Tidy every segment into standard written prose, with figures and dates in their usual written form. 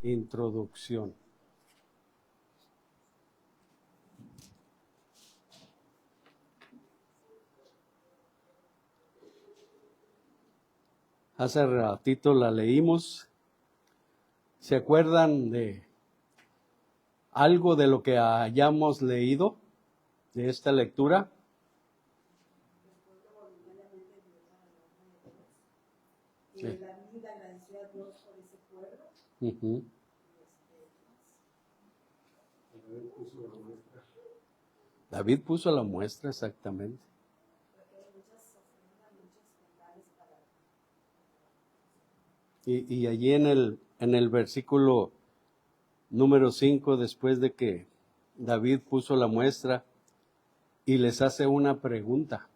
introducción. Hace ratito la leímos. ¿Se acuerdan de algo de lo que hayamos leído de esta lectura? Sí. David agradeció a Dios por ese pueblo. Uh-huh. David puso la muestra, exactamente. Y allí en el versículo número 5, después de que David puso la muestra y les hace una pregunta.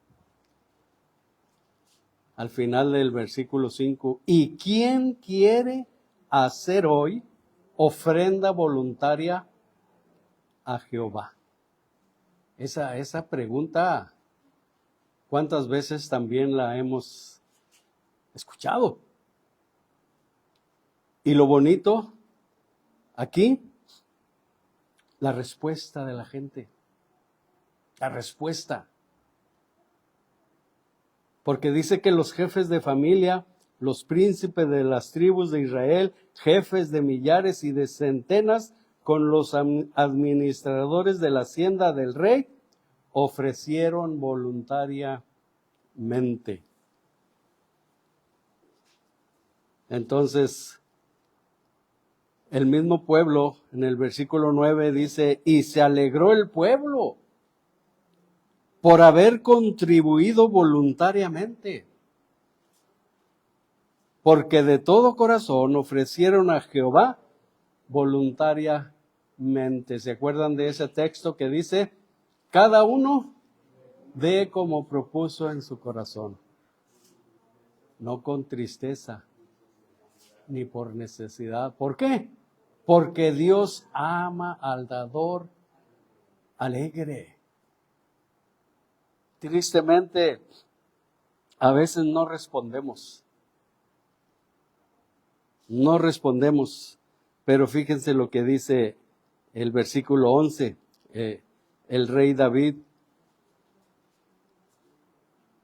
Al final del versículo 5, ¿y quién quiere hacer hoy ofrenda voluntaria a Jehová? Esa pregunta, ¿cuántas veces también la hemos escuchado? Y lo bonito, aquí, la respuesta de la gente. La respuesta. Porque dice que los jefes de familia, los príncipes de las tribus de Israel, jefes de millares y de centenas, con los administradores de la hacienda del rey, ofrecieron voluntariamente. Entonces, el mismo pueblo, en el versículo 9 dice, y se alegró el pueblo por haber contribuido voluntariamente, porque de todo corazón ofrecieron a Jehová voluntariamente. ¿Se acuerdan de ese texto que dice, cada uno dé como propuso en su corazón, no con tristeza ni por necesidad? ¿Por qué? Porque Dios ama al dador alegre. Tristemente, a veces no respondemos. No respondemos, pero fíjense lo que dice el versículo 11, el rey David.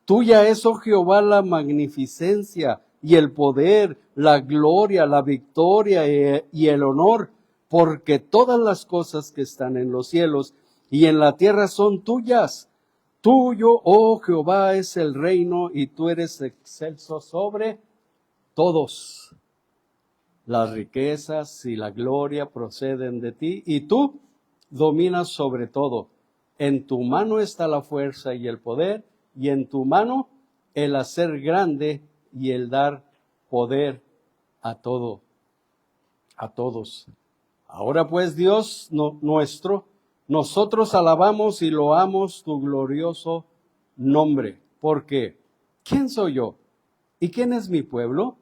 Tuya es, oh Jehová, la magnificencia y el poder, la gloria, la victoria y el honor, porque todas las cosas que están en los cielos y en la tierra son tuyas. Tuyo, oh Jehová, es el reino y tú eres excelso sobre todos. Las riquezas y la gloria proceden de ti y tú dominas sobre todo. En tu mano está la fuerza y el poder, y en tu mano el hacer grande y el dar poder a todos. Ahora pues, Dios nuestro, nosotros alabamos y loamos tu glorioso nombre, porque ¿quién soy yo? ¿Y quién es mi pueblo?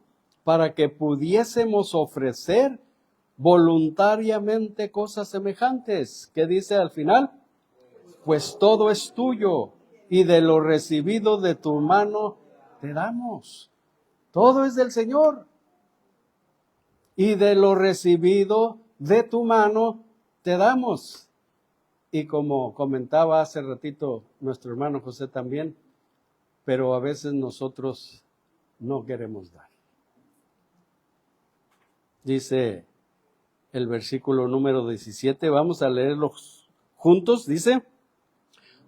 Para que pudiésemos ofrecer voluntariamente cosas semejantes. ¿Qué dice al final? Pues todo es tuyo, y de lo recibido de tu mano te damos. Todo es del Señor. Y de lo recibido de tu mano te damos. Y como comentaba hace ratito nuestro hermano José también, pero a veces nosotros no queremos dar. Dice el versículo número 17, vamos a leerlos juntos, dice,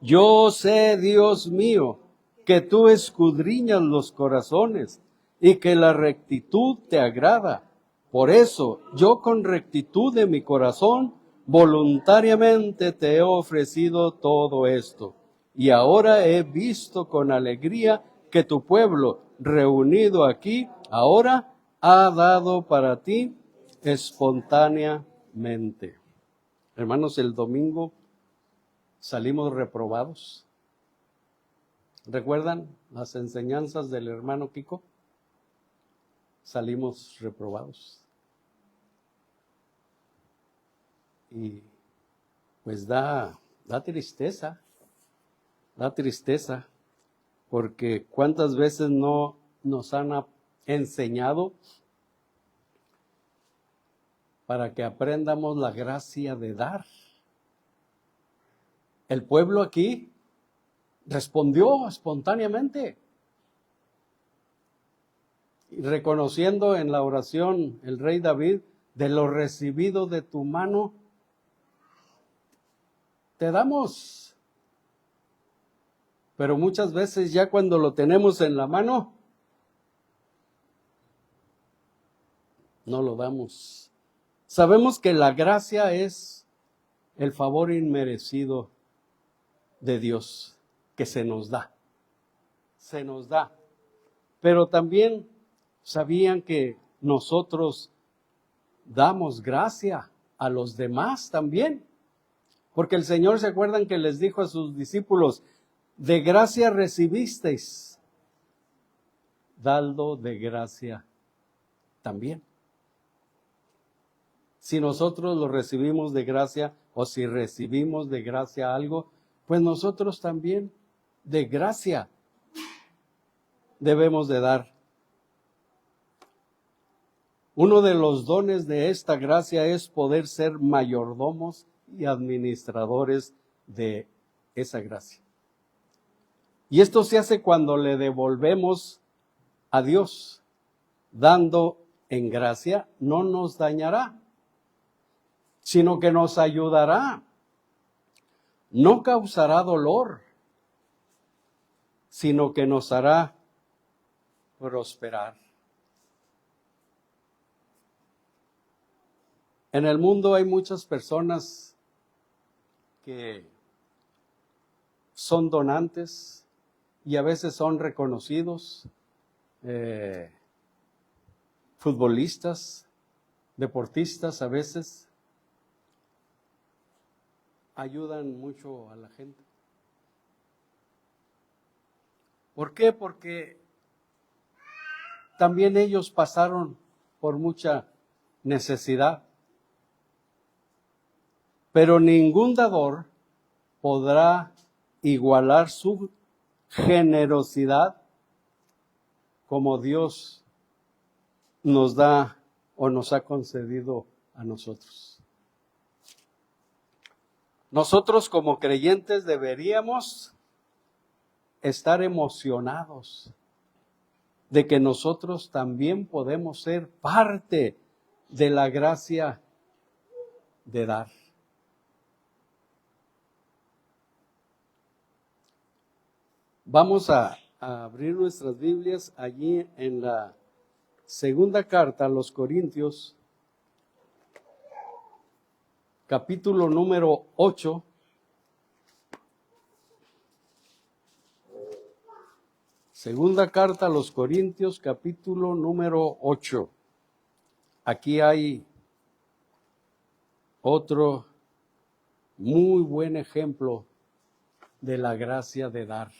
yo sé, Dios mío, que tú escudriñas los corazones y que la rectitud te agrada. Por eso, yo con rectitud de mi corazón, voluntariamente te he ofrecido todo esto. Y ahora he visto con alegría que tu pueblo, reunido aquí, ahora ha dado para ti espontáneamente. Hermanos, el domingo salimos reprobados. ¿Recuerdan las enseñanzas del hermano Kiko? Salimos reprobados. Y pues da tristeza, porque cuántas veces no nos han enseñado para que aprendamos la gracia de dar. El pueblo aquí respondió espontáneamente, y reconociendo en la oración el rey David, de lo recibido de tu mano, te damos. Pero muchas veces ya cuando lo tenemos en la mano, no lo damos. Sabemos que la gracia es el favor inmerecido de Dios que se nos da. Se nos da. Pero también sabían que nosotros damos gracia a los demás también. Porque el Señor, ¿se acuerdan que les dijo a sus discípulos? De gracia recibisteis, dadlo de gracia también. Si nosotros lo recibimos de gracia, o si recibimos de gracia algo, pues nosotros también de gracia debemos de dar. Uno de los dones de esta gracia es poder ser mayordomos y administradores de esa gracia. Y esto se hace cuando le devolvemos a Dios, dando en gracia, no nos dañará, sino que nos ayudará. No causará dolor, sino que nos hará prosperar. En el mundo hay muchas personas que son donantes y a veces son reconocidos, futbolistas, deportistas a veces, ayudan mucho a la gente. ¿Por qué? Porque también ellos pasaron por mucha necesidad. Pero ningún dador podrá igualar su generosidad como Dios nos da o nos ha concedido a nosotros. Nosotros como creyentes deberíamos estar emocionados de que nosotros también podemos ser parte de la gracia de dar. Vamos a abrir nuestras Biblias allí en la segunda carta a los Corintios, capítulo número 8. Segunda carta a los Corintios, capítulo número 8. Aquí hay otro muy buen ejemplo de la gracia de dar.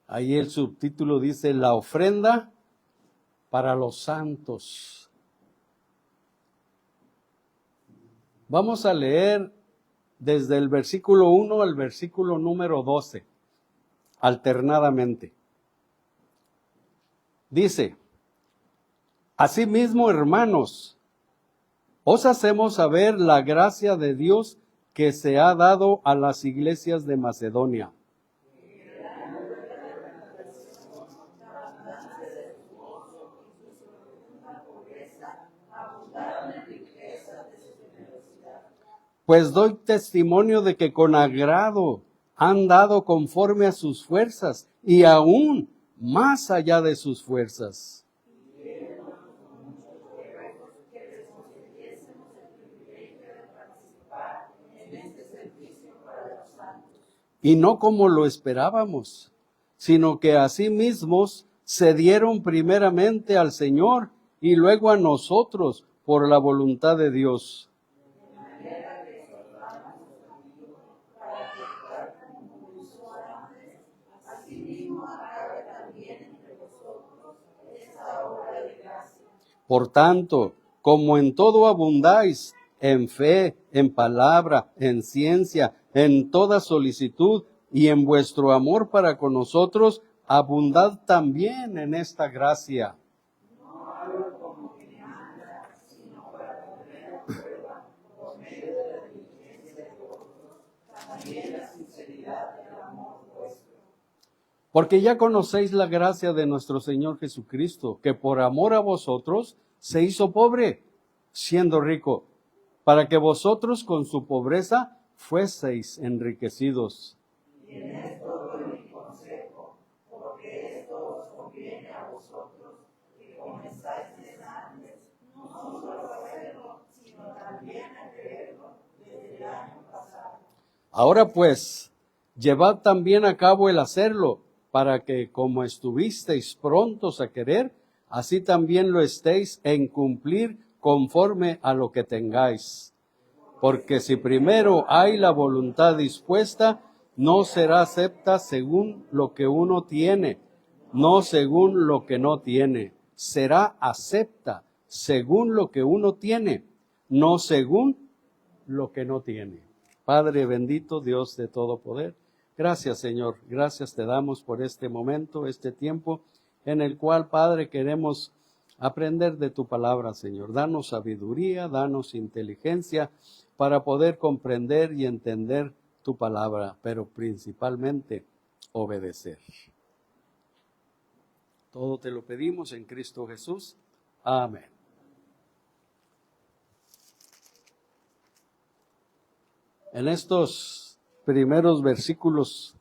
Ahí el subtítulo dice, la ofrenda para los santos. Vamos a leer desde el versículo 1 al versículo número 12, alternadamente. Dice, asimismo, hermanos, os hacemos saber la gracia de Dios que se ha dado a las iglesias de Macedonia. Pues doy testimonio de que con agrado han dado conforme a sus fuerzas y aún más allá de sus fuerzas. Y no como lo esperábamos, sino que a sí mismos se dieron primeramente al Señor y luego a nosotros por la voluntad de Dios. Por tanto, como en todo abundáis, en fe, en palabra, en ciencia, en toda solicitud y en vuestro amor para con nosotros, abundad también en esta gracia. Porque ya conocéis la gracia de nuestro Señor Jesucristo, que por amor a vosotros se hizo pobre, siendo rico, para que vosotros con su pobreza fueseis enriquecidos. Ahora pues, llevad también a cabo el hacerlo, para que como estuvisteis prontos a querer, así también lo estéis en cumplir conforme a lo que tengáis. Porque si primero hay la voluntad dispuesta, no será acepta según lo que uno tiene, no según lo que no tiene. Será acepta según lo que uno tiene, no según lo que no tiene. Padre bendito, Dios de todo poder, gracias Señor, gracias te damos por este momento, este tiempo en el cual, Padre, queremos aprender de tu palabra, Señor. Danos sabiduría, danos inteligencia para poder comprender y entender tu palabra, pero principalmente obedecer. Todo te lo pedimos en Cristo Jesús. Amén. En estos primeros versículos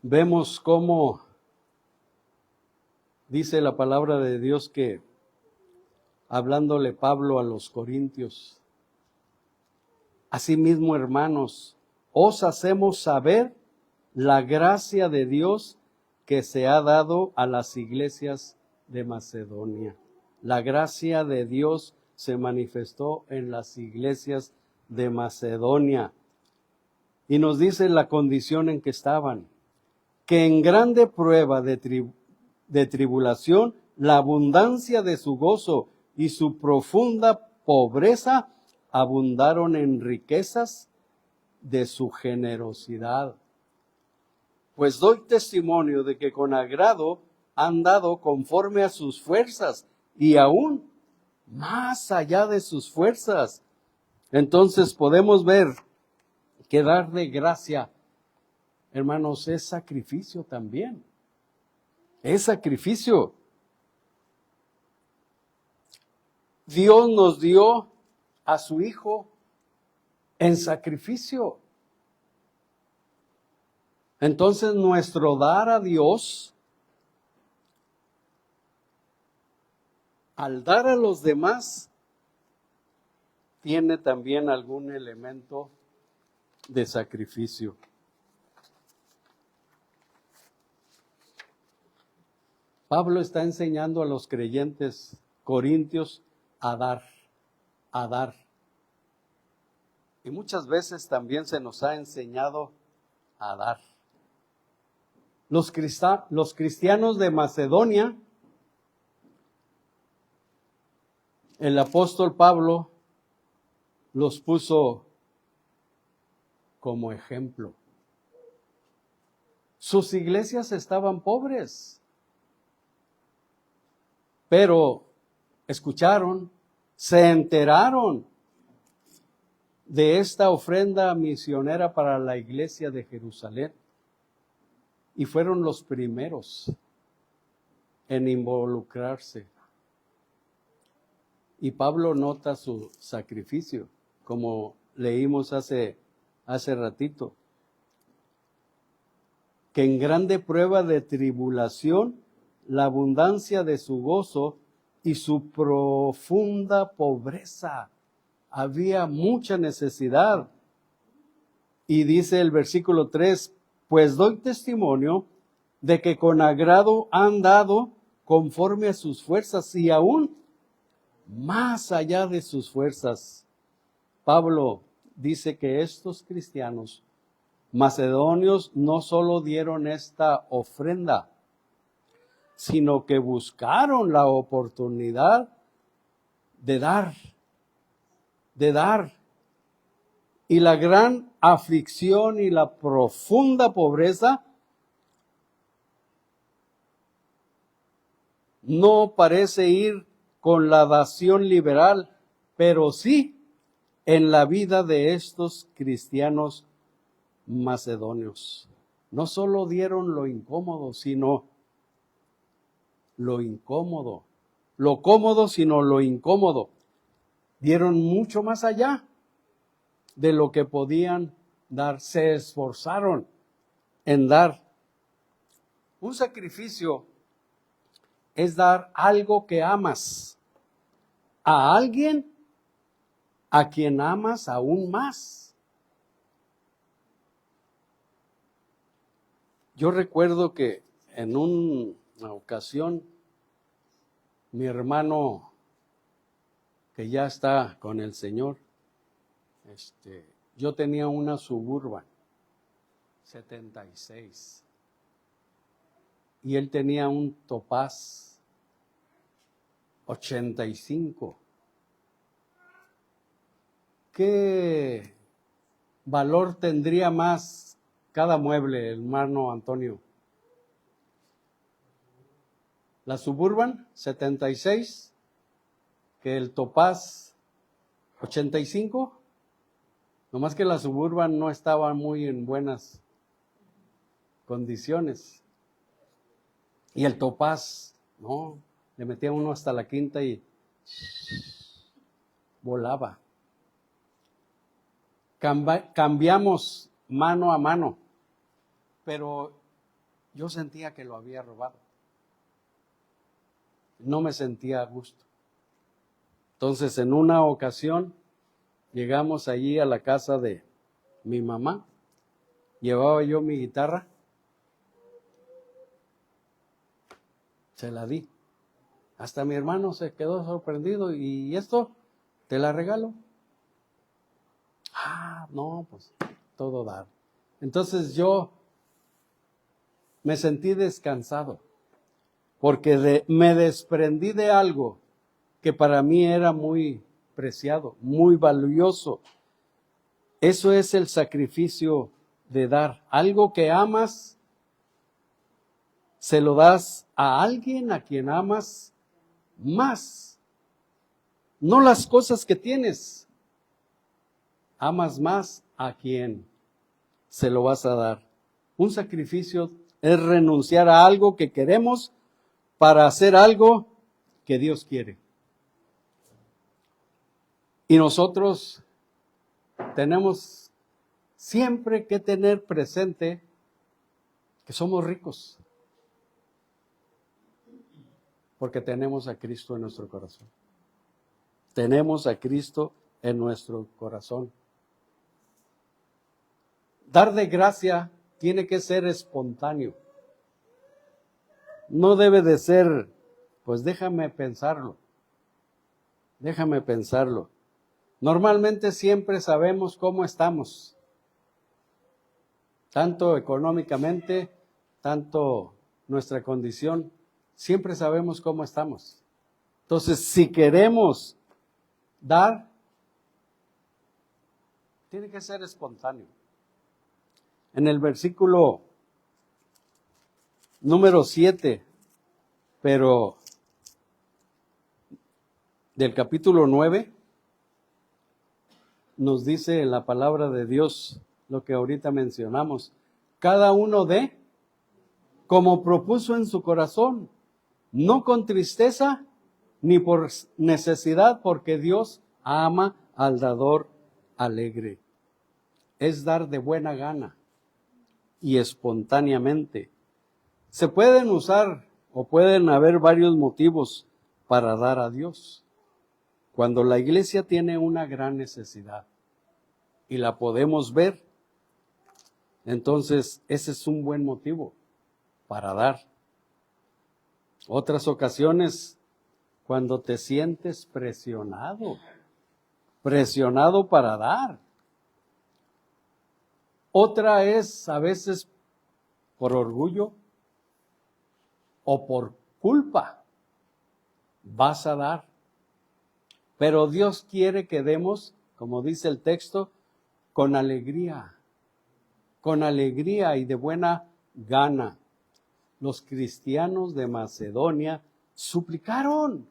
vemos cómo dice la palabra de Dios que, hablándole Pablo a los corintios, asimismo, hermanos, os hacemos saber la gracia de Dios que se ha dado a las iglesias de Macedonia. La gracia de Dios se manifestó en las iglesias de Macedonia. Y nos dice la condición en que estaban, que en grande prueba de tribulación, la abundancia de su gozo y su profunda pobreza abundaron en riquezas de su generosidad. Pues doy testimonio de que con agrado han dado conforme a sus fuerzas y aún más allá de sus fuerzas. Entonces podemos ver que dar de gracia, hermanos, es sacrificio también. Es sacrificio. Dios nos dio a su Hijo en sacrificio. Entonces nuestro dar a Dios, al dar a los demás, tiene también algún elemento de sacrificio. Pablo está enseñando a los creyentes corintios a dar, a dar. Y muchas veces también se nos ha enseñado a dar. Los cristianos de Macedonia, el apóstol Pablo los puso como ejemplo. Sus iglesias estaban pobres, pero escucharon, se enteraron de esta ofrenda misionera para la iglesia de Jerusalén y fueron los primeros en involucrarse. Y Pablo nota su sacrificio, como leímos hace ratito, que en grande prueba de tribulación, la abundancia de su gozo y su profunda pobreza. Había mucha necesidad. Y dice el versículo 3, pues doy testimonio de que con agrado han dado conforme a sus fuerzas y aún más allá de sus fuerzas. Pablo dice que estos cristianos macedonios no solo dieron esta ofrenda, sino que buscaron la oportunidad de dar. y la gran aflicción y la profunda pobreza no parece ir con la dación liberal, pero sí en la vida de estos cristianos macedonios. No solo dieron lo incómodo, sino lo incómodo. Lo cómodo, sino lo incómodo. Dieron mucho más allá de lo que podían dar. Se esforzaron en dar. Un sacrificio es dar algo que amas a alguien a quien amas aún más. Yo recuerdo que en una ocasión mi hermano, que ya está con el Señor, yo tenía una Suburban 76 y él tenía un Topaz 85. ¿Qué valor tendría más cada mueble, hermano Antonio? La Suburban 76 que el Topaz 85. Nomás que la Suburban no estaba muy en buenas condiciones. Y el Topaz, no, le metía uno hasta la quinta y volaba. Cambiamos mano a mano, pero yo sentía que lo había robado. No me sentía a gusto. Entonces, en una ocasión, llegamos allí a la casa de mi mamá, llevaba yo mi guitarra, se la di. Hasta mi hermano se quedó sorprendido. ¿Y esto? ¿Te la regalo? Ah, no, pues todo dar. Entonces yo me sentí descansado porque me desprendí de algo que para mí era muy preciado, muy valioso. Eso es el sacrificio de dar. Algo que amas, se lo das a alguien a quien amas más. No las cosas que tienes. Amas más a quien se lo vas a dar. Un sacrificio es renunciar a algo que queremos para hacer algo que Dios quiere. Y nosotros tenemos siempre que tener presente que somos ricos, porque tenemos a Cristo en nuestro corazón. Tenemos a Cristo en nuestro corazón. Dar de gracia tiene que ser espontáneo. No debe de ser, pues déjame pensarlo. Déjame pensarlo. Normalmente siempre sabemos cómo estamos, tanto económicamente, tanto nuestra condición, siempre sabemos cómo estamos. Entonces, si queremos dar, tiene que ser espontáneo. En el versículo número 7, pero del capítulo 9, nos dice la palabra de Dios lo que ahorita mencionamos. Cada uno dé como propuso en su corazón, no con tristeza ni por necesidad, porque Dios ama al dador alegre. Es dar de buena gana y espontáneamente. Se pueden usar o pueden haber varios motivos para dar a Dios. Cuando la iglesia tiene una gran necesidad y la podemos ver, entonces ese es un buen motivo para dar. Otras ocasiones, cuando te sientes presionado para dar. Otra es a veces por orgullo o por culpa. Vas a dar. Pero Dios quiere que demos, como dice el texto, con alegría y de buena gana. Los cristianos de Macedonia suplicaron,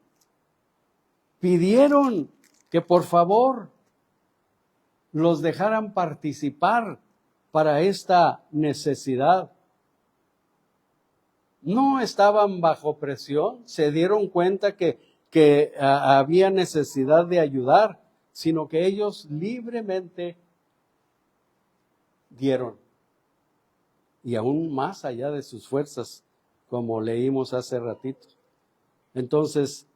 pidieron que por favor los dejaran participar para esta necesidad. No estaban bajo presión, se dieron cuenta que había necesidad de ayudar, sino que ellos libremente dieron. Y aún más allá de sus fuerzas, como leímos hace ratito. Entonces,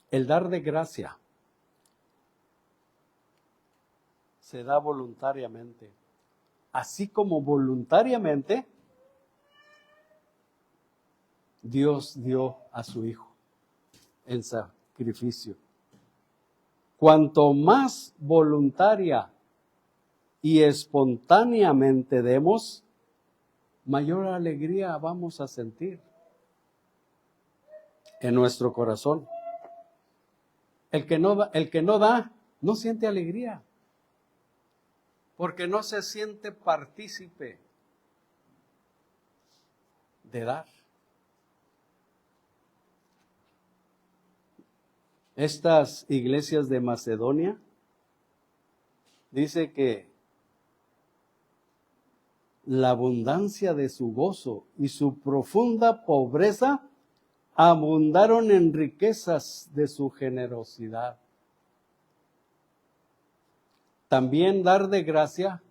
el dar de gracia se da voluntariamente. Así como voluntariamente Dios dio a su Hijo en sacrificio. Cuanto más voluntaria y espontáneamente demos, mayor alegría vamos a sentir en nuestro corazón. El que no da, no siente alegría, porque no se siente partícipe de dar. Estas iglesias de Macedonia, dice que la abundancia de su gozo y su profunda pobreza abundaron en riquezas de su generosidad. También dar de gracia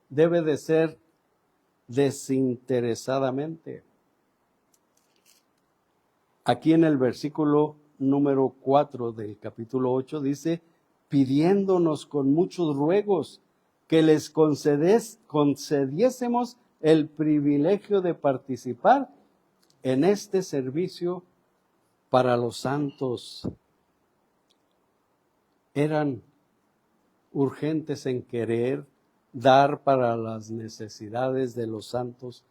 debe de ser desinteresadamente. Aquí en el versículo número 4 del capítulo 8 dice, pidiéndonos con muchos ruegos que les concediésemos el privilegio de participar en este servicio para los santos. Eran urgentes en querer dar para las necesidades de los santos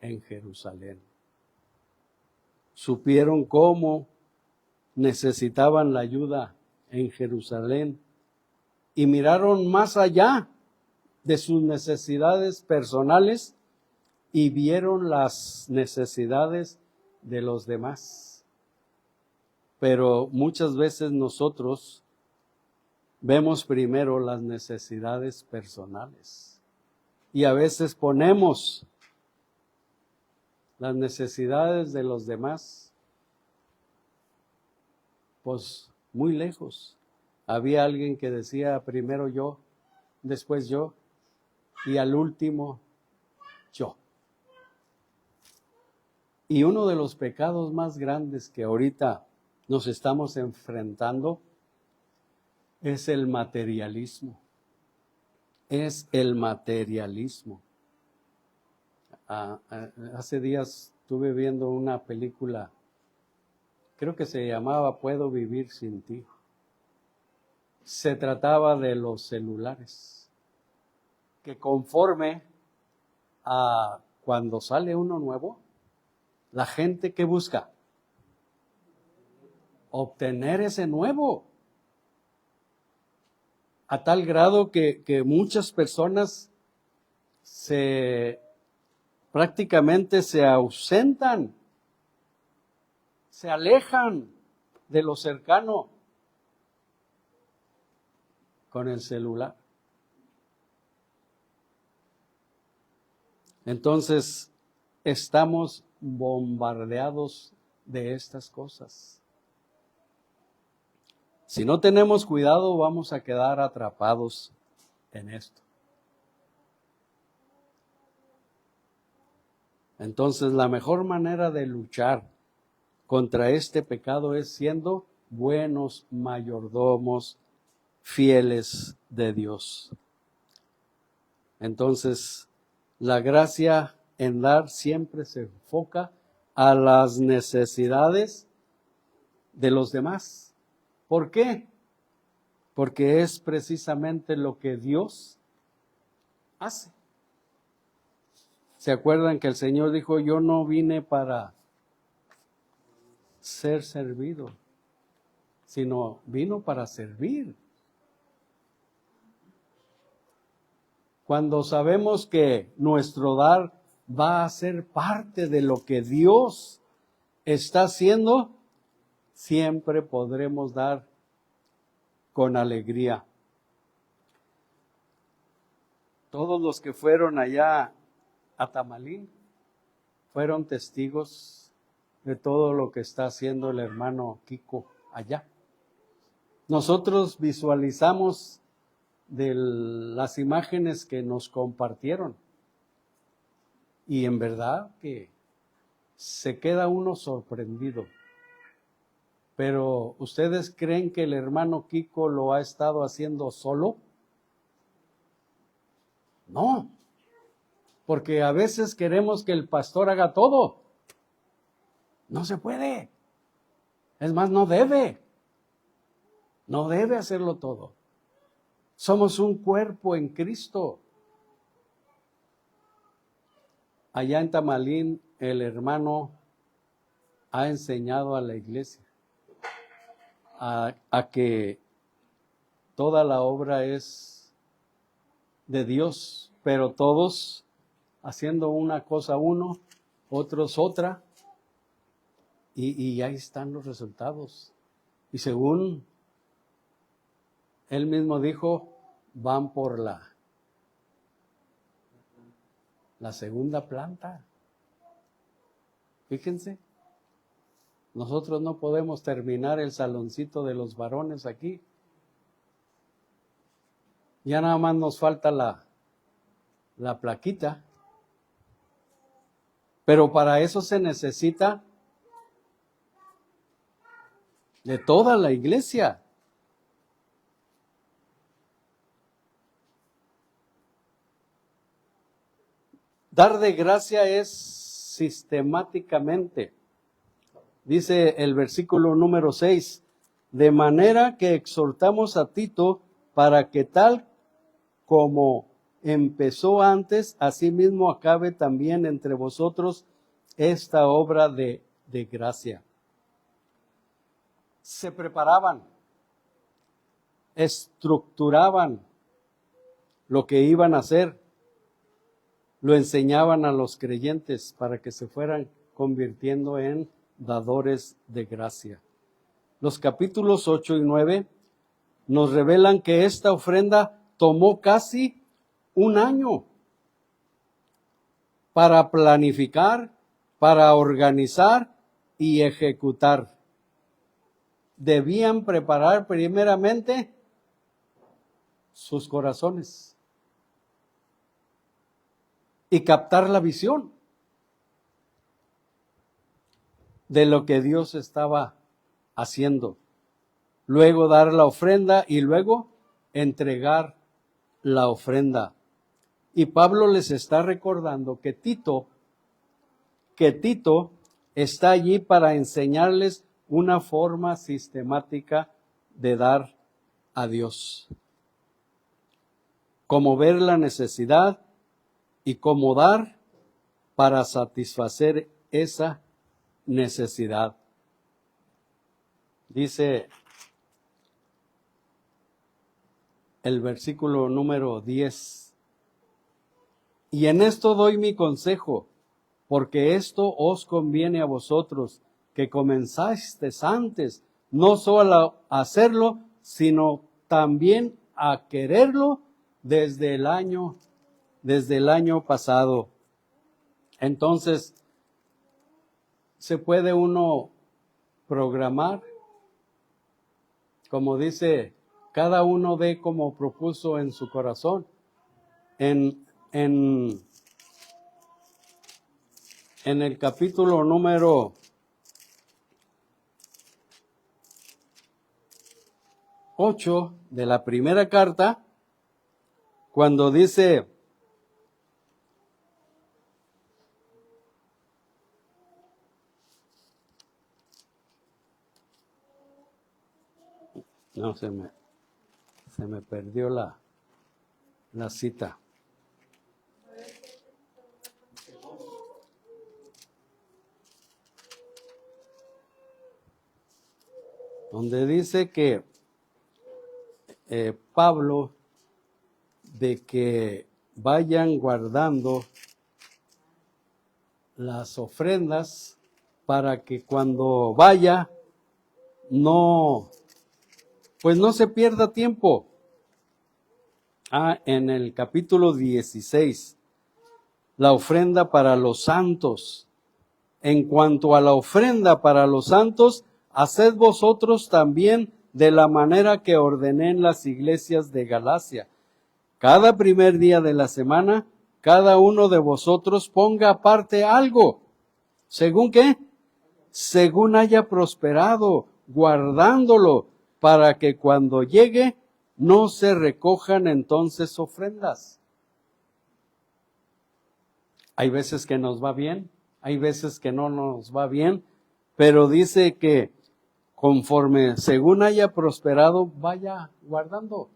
en Jerusalén. Supieron cómo necesitaban la ayuda en Jerusalén y miraron más allá de sus necesidades personales y vieron las necesidades de los demás. Pero muchas veces nosotros vemos primero las necesidades personales y a veces ponemos las necesidades de los demás pues muy lejos. Había alguien que decía primero yo, después yo y al último yo. Y uno de los pecados más grandes que ahorita nos estamos enfrentando es el materialismo. Es el materialismo. Hace días estuve viendo una película, creo que se llamaba Puedo vivir sin ti. Se trataba de los celulares, que conforme a cuando sale uno nuevo, la gente que busca obtener ese nuevo, a tal grado que muchas personas prácticamente se ausentan, se alejan de lo cercano con el celular. Entonces, estamos bombardeados de estas cosas. Si no tenemos cuidado, vamos a quedar atrapados en esto. Entonces, la mejor manera de luchar contra este pecado es siendo buenos mayordomos fieles de Dios. Entonces, la gracia en dar siempre se enfoca a las necesidades de los demás. ¿Por qué? Porque es precisamente lo que Dios hace. ¿Se acuerdan que el Señor dijo, yo no vine para ser servido, sino vino para servir? Cuando sabemos que nuestro dar va a ser parte de lo que Dios está haciendo, siempre podremos dar con alegría. Todos los que fueron allá a Tamalín fueron testigos de todo lo que está haciendo el hermano Kiko allá. Nosotros visualizamos de las imágenes que nos compartieron y en verdad que se queda uno sorprendido. Pero ¿ustedes creen que el hermano Kiko lo ha estado haciendo solo? No, porque a veces queremos que el pastor haga todo. No se puede. Es más, no debe hacerlo todo. Somos un cuerpo en Cristo. Allá en Tamalín, el hermano ha enseñado a la iglesia a que toda la obra es de Dios, pero todos haciendo una cosa uno, otros otra, y ahí están los resultados. Y según él mismo dijo, van por la segunda planta. Fíjense, nosotros no podemos terminar el saloncito de los varones aquí. Ya nada más nos falta la plaquita. Pero para eso se necesita de toda la iglesia. Dar de gracia es sistemáticamente. Dice el versículo número 6, de manera que exhortamos a Tito para que tal como empezó antes, asimismo acabe también entre vosotros esta obra de gracia. Se preparaban, estructuraban lo que iban a hacer, lo enseñaban a los creyentes para que se fueran convirtiendo en dadores de gracia. Los capítulos 8 y 9 nos revelan que esta ofrenda tomó casi un año para planificar, para organizar y ejecutar. Debían preparar primeramente sus corazones y captar la visión de lo que Dios estaba haciendo. Luego dar la ofrenda y luego entregar la ofrenda. Y Pablo les está recordando que Tito está allí para enseñarles una forma sistemática de dar a Dios. Cómo ver la necesidad y cómo dar para satisfacer esa necesidad. Dice el versículo número 10. Y en esto doy mi consejo, porque esto os conviene a vosotros, que comenzasteis antes, no solo a hacerlo, sino también a quererlo desde el año pasado. Entonces, ¿se puede uno programar? Como dice, cada uno dé como propuso en su corazón. En el capítulo número 8 de la primera carta, cuando dice, no, se me perdió la cita. Donde dice que Pablo, de que vayan guardando las ofrendas para que cuando vaya pues no se pierda tiempo. En el capítulo 16, la ofrenda para los santos. En cuanto a la ofrenda para los santos, haced vosotros también de la manera que ordené en las iglesias de Galacia. Cada primer día de la semana, cada uno de vosotros ponga aparte algo. ¿Según qué? Según haya prosperado, guardándolo, para que cuando llegue no se recojan entonces ofrendas. Hay veces que nos va bien, hay veces que no nos va bien, pero dice que conforme según haya prosperado, vaya guardando,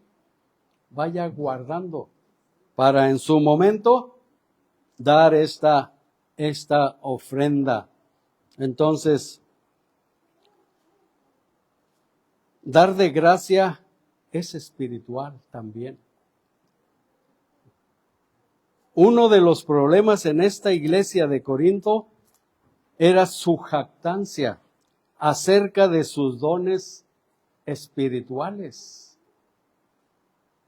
para en su momento dar esta ofrenda. Entonces, dar de gracia es espiritual también. Uno de los problemas en esta iglesia de Corinto era su jactancia acerca de sus dones espirituales.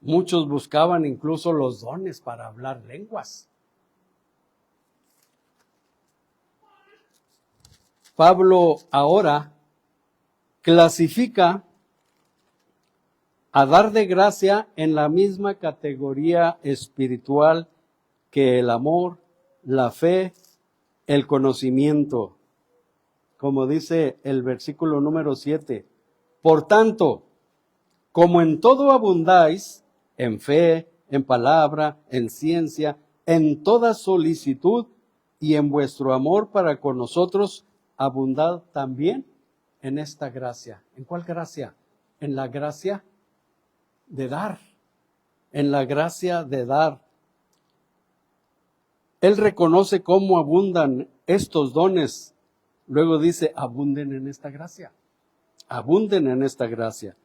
Muchos buscaban incluso los dones para hablar lenguas. Pablo ahora clasifica a dar de gracia en la misma categoría espiritual que el amor, la fe, el conocimiento. Como dice el versículo número 7. Por tanto, como en todo abundáis, en fe, en palabra, en ciencia, en toda solicitud y en vuestro amor para con nosotros, abundad también en esta gracia. ¿En cuál gracia? En la gracia de dar. En la gracia de dar. Él reconoce cómo abundan estos dones. Luego dice, abunden en esta gracia. Abunden en esta gracia.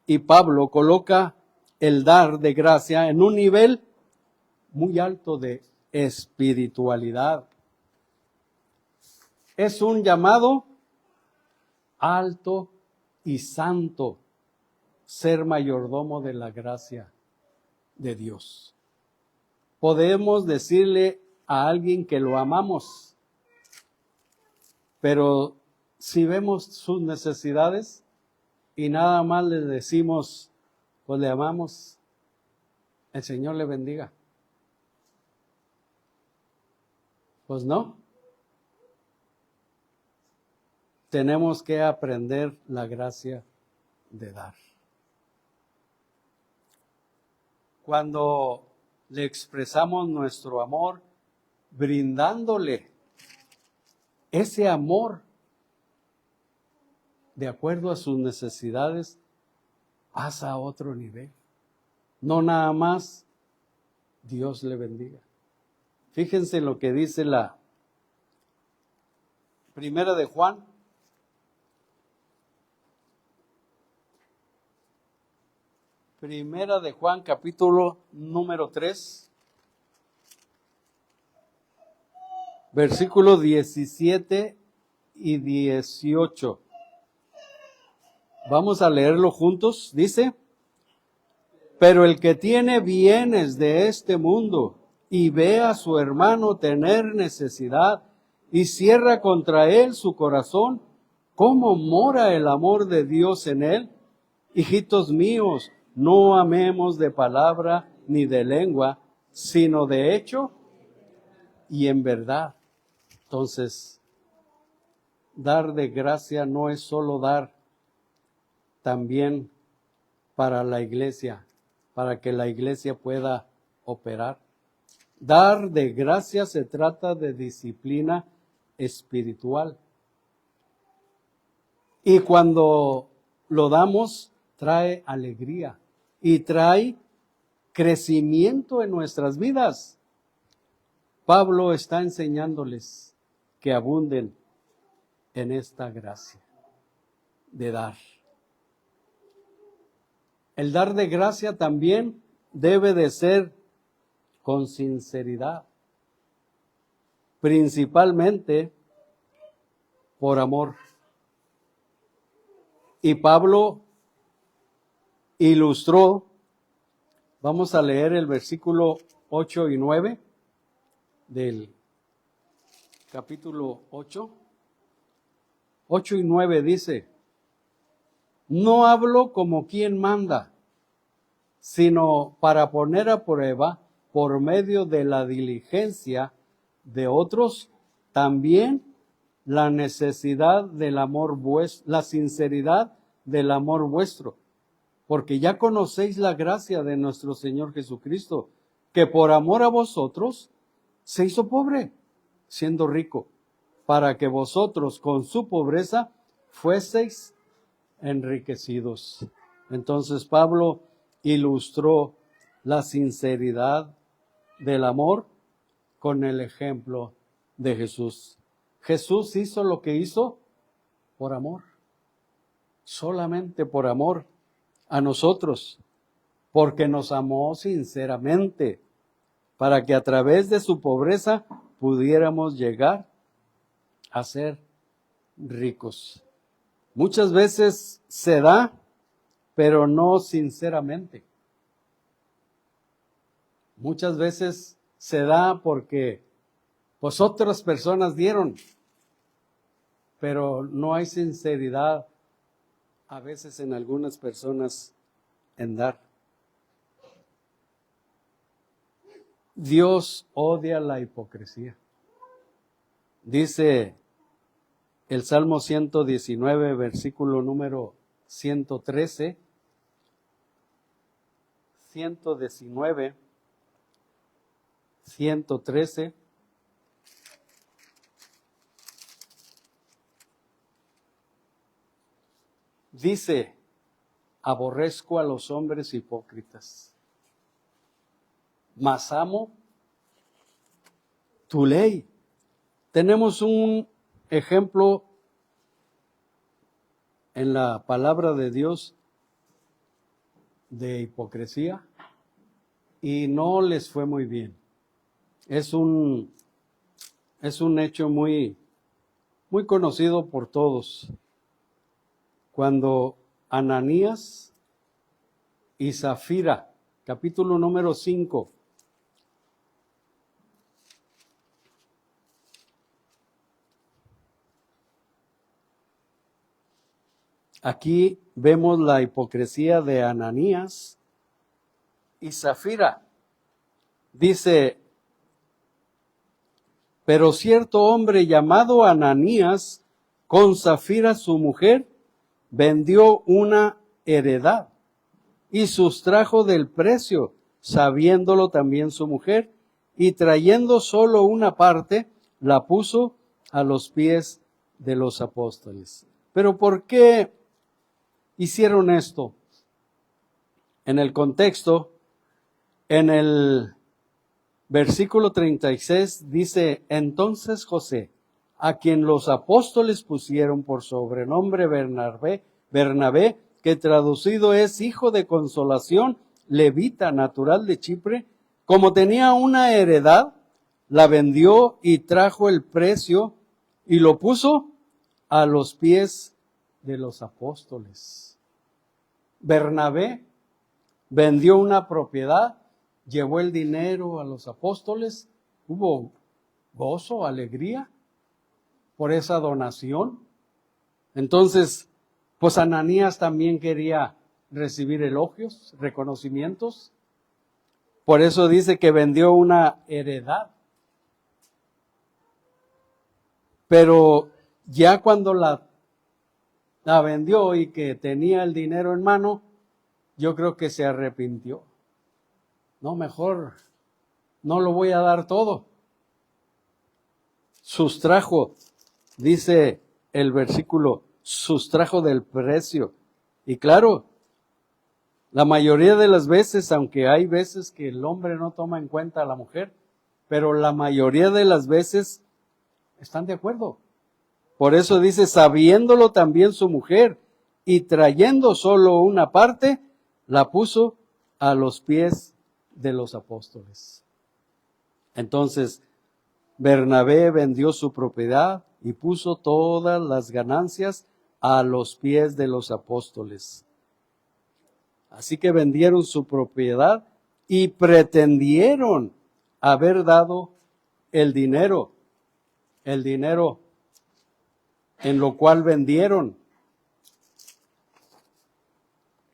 Y Pablo coloca el dar de gracia en un nivel muy alto de espiritualidad. Es un llamado alto y santo, ser mayordomo de la gracia de Dios. Podemos decirle a alguien que lo amamos, pero si vemos sus necesidades y nada más le decimos, pues le amamos, el Señor le bendiga. Pues no. Tenemos que aprender la gracia de dar. Cuando le expresamos nuestro amor, brindándole ese amor de acuerdo a sus necesidades, pasa a otro nivel. No nada más, Dios le bendiga. Fíjense lo que dice la Primera de Juan. Primera de Juan, capítulo número 3, versículos 17 y 18. Vamos a leerlo juntos. Dice, pero el que tiene bienes de este mundo y ve a su hermano tener necesidad y cierra contra él su corazón, ¿cómo mora el amor de Dios en él? Hijitos míos, no amemos de palabra ni de lengua, sino de hecho y en verdad. Entonces, dar de gracia no es solo dar, también para la iglesia, para que la iglesia pueda operar. Dar de gracia se trata de disciplina espiritual. Y cuando lo damos, trae alegría y trae crecimiento en nuestras vidas. Pablo está enseñándoles que abunden en esta gracia de dar. El dar de gracia también debe de ser con sinceridad, principalmente por amor. Y Pablo ilustró, vamos a leer el versículo 8 y 9 del capítulo 8. 8 y 9 dice: no hablo como quien manda, sino para poner a prueba por medio de la diligencia de otros también la necesidad del amor vuestro, la sinceridad del amor vuestro, porque ya conocéis la gracia de nuestro Señor Jesucristo, que por amor a vosotros se hizo pobre, siendo rico, para que vosotros con su pobreza fueseis enriquecidos. Entonces Pablo ilustró la sinceridad del amor con el ejemplo de Jesús. Jesús hizo lo que hizo por amor, solamente por amor a nosotros, porque nos amó sinceramente, para que a través de su pobreza pudiéramos llegar a ser ricos. Muchas veces se da, pero no sinceramente. Muchas veces se da porque pues otras personas dieron, pero no hay sinceridad a veces en algunas personas en dar. Dios odia la hipocresía. Dice el Salmo 119, versículo número 113, 119, 113, dice: aborrezco a los hombres hipócritas, mas amo tu ley. Tenemos un ejemplo en la palabra de Dios de hipocresía y no les fue muy bien. Es un hecho muy conocido por todos. Cuando Ananías y Zafira, capítulo número 5, aquí vemos la hipocresía de Ananías y Zafira. Dice: pero cierto hombre llamado Ananías, con Zafira su mujer, vendió una heredad y sustrajo del precio, sabiéndolo también su mujer, y trayendo solo una parte, la puso a los pies de los apóstoles. Pero ¿por qué hicieron esto? En el contexto, en el versículo 36 dice: entonces José, a quien los apóstoles pusieron por sobrenombre Bernabé, que traducido es hijo de consolación, levita, natural de Chipre, como tenía una heredad, la vendió y trajo el precio y lo puso a los pies de los apóstoles. Bernabé vendió una propiedad, llevó el dinero a los apóstoles, hubo gozo, alegría por esa donación. Entonces, pues Ananías también quería recibir elogios, reconocimientos. Por eso dice que vendió una heredad. Pero ya cuando la vendió y que tenía el dinero en mano, yo creo que se arrepintió. No, mejor no lo voy a dar todo. Sustrajo, dice el versículo, sustrajo del precio. Y claro, la mayoría de las veces, aunque hay veces que el hombre no toma en cuenta a la mujer, pero la mayoría de las veces están de acuerdo. Por eso dice, sabiéndolo también su mujer, y trayendo solo una parte, la puso a los pies de los apóstoles. Entonces, Bernabé vendió su propiedad y puso todas las ganancias a los pies de los apóstoles. Así que vendieron su propiedad y pretendieron haber dado el dinero en lo cual vendieron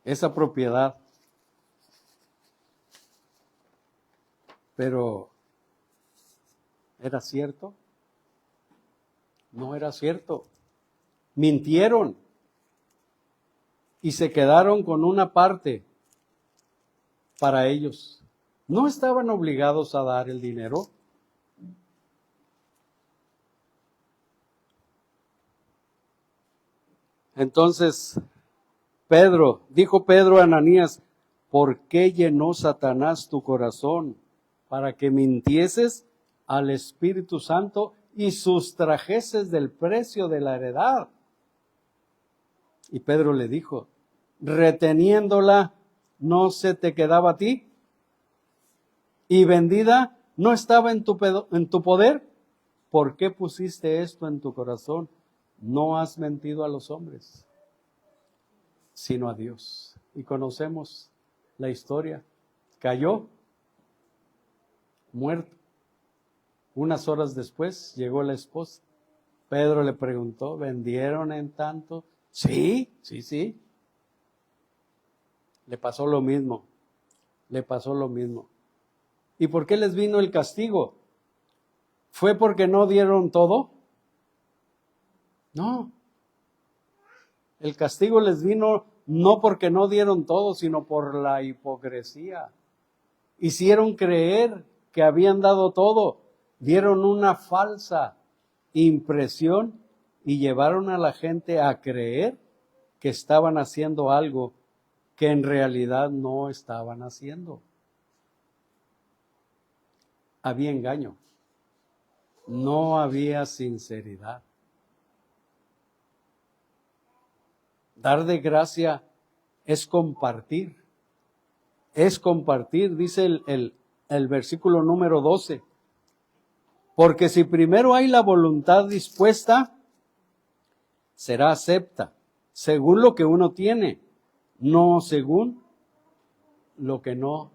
esa propiedad. Pero, ¿era cierto? No era cierto. Mintieron y se quedaron con una parte para ellos. No estaban obligados a dar el dinero. Entonces, dijo Pedro a Ananías, ¿por qué llenó Satanás tu corazón para que mintieses al Espíritu Santo y sustrajeses del precio de la heredad? Y Pedro le dijo, reteniéndola, ¿no se te quedaba a ti? ¿Y vendida no estaba en tu poder? ¿Por qué pusiste esto en tu corazón? No has mentido a los hombres, sino a Dios. Y conocemos la historia. Cayó, muerto. Unas horas después llegó la esposa. Pedro le preguntó, ¿vendieron en tanto? Sí. Le pasó lo mismo. ¿Y por qué les vino el castigo? ¿Fue porque no dieron todo? No. El castigo les vino no porque no dieron todo, sino por la hipocresía. Hicieron creer que habían dado todo. Dieron una falsa impresión y llevaron a la gente a creer que estaban haciendo algo que en realidad no estaban haciendo. Había engaño. No había sinceridad. Dar de gracia es compartir. Es compartir, dice el versículo número 12. Porque si primero hay la voluntad dispuesta, será acepta, según lo que uno tiene, no según lo que no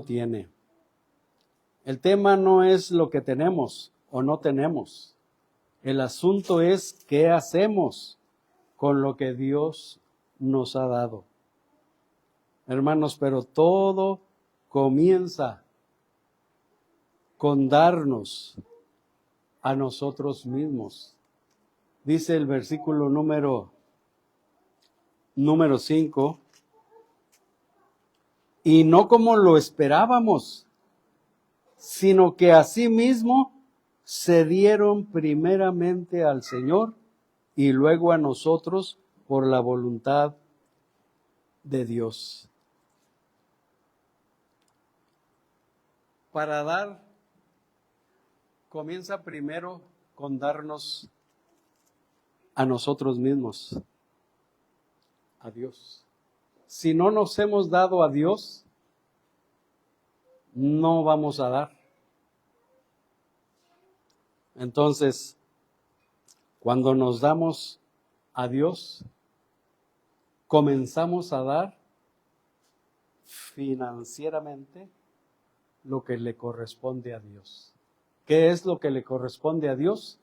tiene. El tema no es lo que tenemos o no tenemos. El asunto es qué hacemos con lo que Dios nos ha dado. Hermanos, pero todo comienza con darnos a nosotros mismos. Dice el versículo número 5, y no como lo esperábamos, sino que asimismo se dieron primeramente al Señor y luego a nosotros por la voluntad de Dios. Para dar, comienza primero con darnos a nosotros mismos, a Dios. Si no nos hemos dado a Dios, no vamos a dar. Entonces, cuando nos damos a Dios, comenzamos a dar financieramente lo que le corresponde a Dios. ¿Qué es lo que le corresponde a Dios?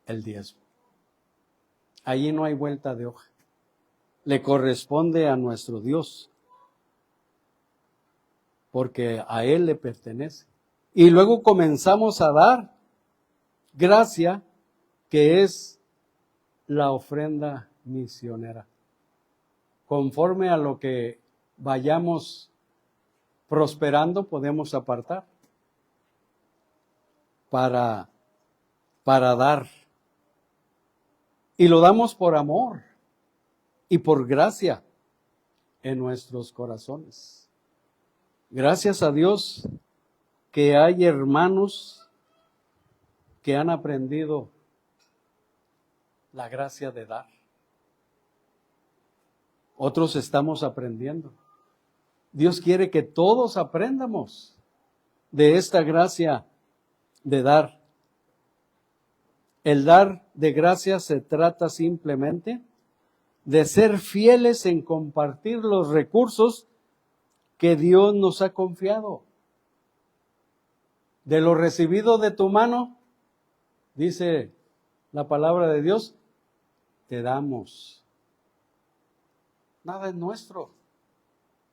El diezmo. Allí no hay vuelta de hoja. Le corresponde a nuestro Dios, porque a Él le pertenece. Y luego comenzamos a dar gracia, que es la ofrenda misionera. Conforme a lo que vayamos prosperando, podemos apartar para dar. Y lo damos por amor y por gracia en nuestros corazones. Gracias a Dios que hay hermanos que han aprendido la gracia de dar. Otros estamos aprendiendo. Dios quiere que todos aprendamos de esta gracia de dar. El dar de gracia se trata simplemente de ser fieles en compartir los recursos que Dios nos ha confiado. De lo recibido de tu mano, dice la palabra de Dios, te damos. Nada es nuestro.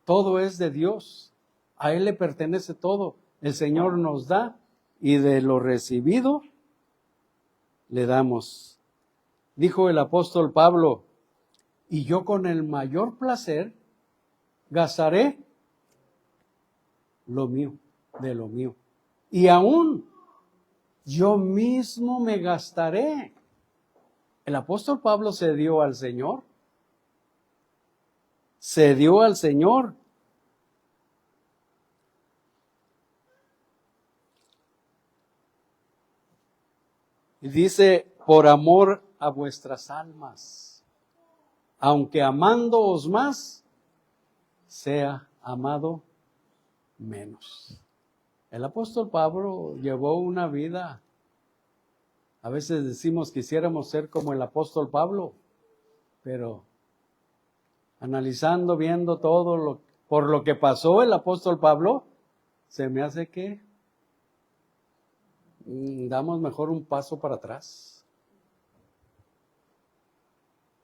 Todo es de Dios. A Él le pertenece todo. El Señor nos da y de lo recibido le damos. Dijo el apóstol Pablo, y yo con el mayor placer gastaré lo mío, de lo mío. Y aún yo mismo me gastaré. El apóstol Pablo se dio al Señor. Se dio al Señor. Y dice, por amor a vuestras almas, aunque amándoos más, sea amado menos. El apóstol Pablo llevó una vida, a veces decimos quisiéramos ser como el apóstol Pablo, pero analizando, viendo todo por lo que pasó el apóstol Pablo, se me hace que damos mejor un paso para atrás.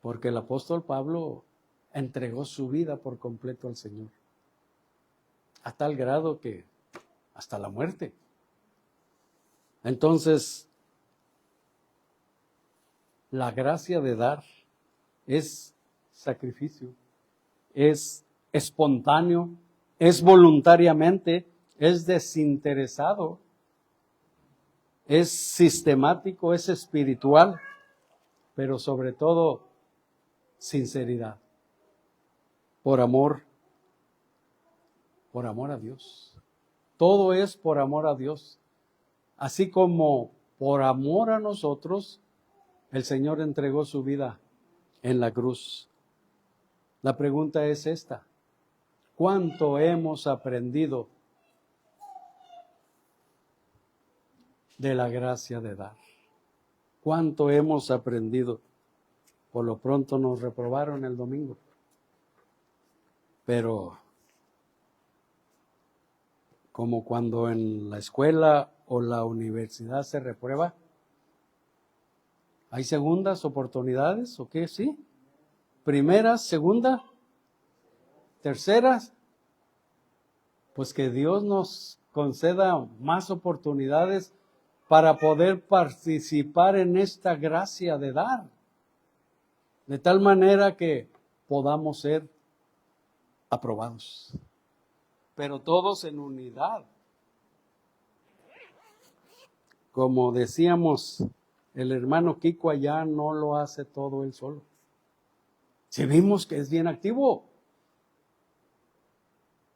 Porque el apóstol Pablo entregó su vida por completo al Señor. A tal grado que hasta la muerte. Entonces, la gracia de dar es sacrificio, es espontáneo, es voluntariamente, es desinteresado, es sistemático, es espiritual, pero sobre todo sinceridad, por amor a Dios. Todo es por amor a Dios. Así como por amor a nosotros, el Señor entregó su vida en la cruz. La pregunta es esta: ¿cuánto hemos aprendido de la gracia de dar? ¿Cuánto hemos aprendido? Por lo pronto nos reprobaron el domingo. Pero como cuando en la escuela o la universidad se reprueba, ¿hay segundas oportunidades o qué? Sí. Primeras, segunda, terceras. Pues que Dios nos conceda más oportunidades para poder participar en esta gracia de dar. De tal manera que podamos ser aprobados. Pero todos en unidad. Como decíamos, el hermano Kiko allá no lo hace todo él solo. Si vimos que es bien activo,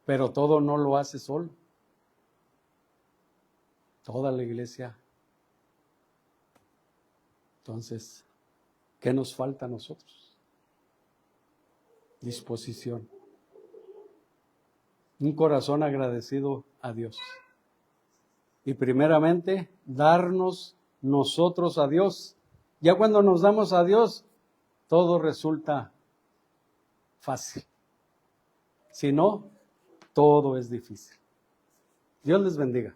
pero todo no lo hace solo. Toda la iglesia. Entonces, ¿qué nos falta a nosotros? Disposición. Un corazón agradecido a Dios. Y primeramente, darnos nosotros a Dios. Ya cuando nos damos a Dios, todo resulta fácil. Si no, todo es difícil. Dios les bendiga.